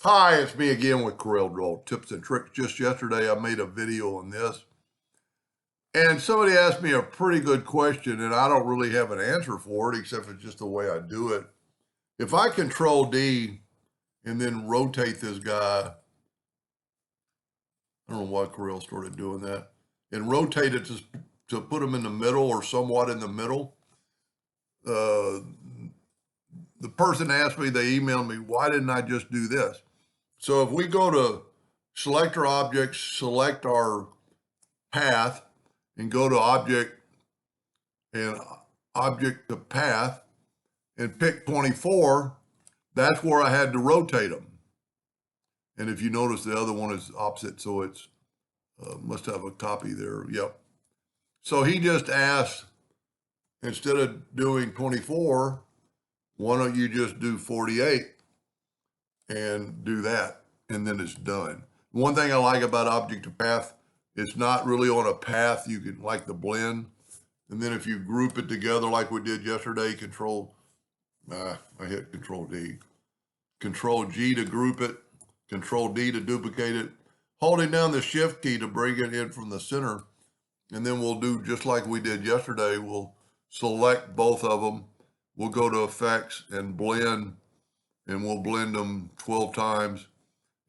Hi, it's me again with Corel Draw Tips and Tricks. Just yesterday, I made a video on this, and somebody asked me a pretty good question, and I don't really have an answer for it, except it's just the way I do it. If I Control D and then rotate this guy, I don't know why Corel started doing that, and rotate it to put him in the middle or somewhat in the middle. The person asked me, they emailed me, why didn't I just do this? So if we go to select our objects, select our path, and go to object and object to path and pick 24, that's where I had to rotate them. And if you notice, the other one is opposite, so it's must have a copy there. Yep. So he just asked, instead of doing 24, why don't you just do 48 and do that, and then it's done. One thing I like about object to path, it's not really on a path. You can, like the blend, and then if you group it together like we did yesterday, I hit Control D. Control G to group it, Control D to duplicate it, holding down the Shift key to bring it in from the center, and then we'll do just like we did yesterday. We'll select both of them. We'll go to Effects and Blend, and we'll blend them 12 times.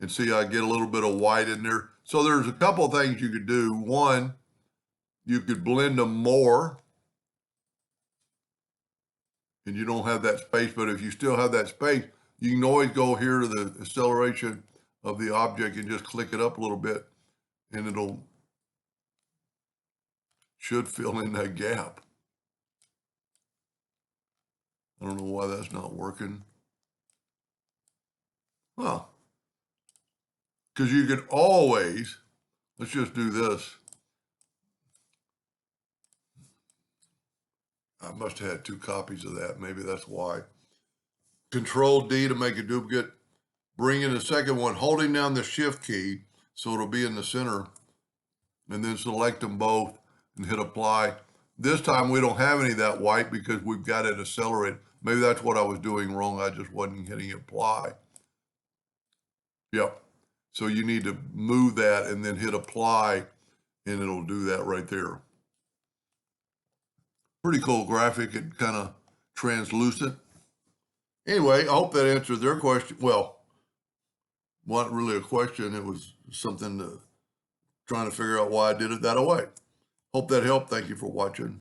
And see, I get a little bit of white in there. So there's a couple of things you could do. One, you could blend them more, and you don't have that space, but if you still have that space, you can always go here to the acceleration of the object and just click it up a little bit, and should fill in that gap. I don't know why that's not working. Well, because you could always, let's just do this. I must have had 2 copies of that. Maybe that's why. Control D to make a duplicate. Bring in the second one, holding down the Shift key so it'll be in the center, and then select them both and hit apply. This time we don't have any of that white because we've got it accelerated. Maybe that's what I was doing wrong. I just wasn't hitting apply. Yep. So you need to move that and then hit apply, and it'll do that right there. Pretty cool graphic and kind of translucent. Anyway, I hope that answered their question. Well, wasn't really a question. It was something trying to figure out why I did it that way. Hope that helped. Thank you for watching.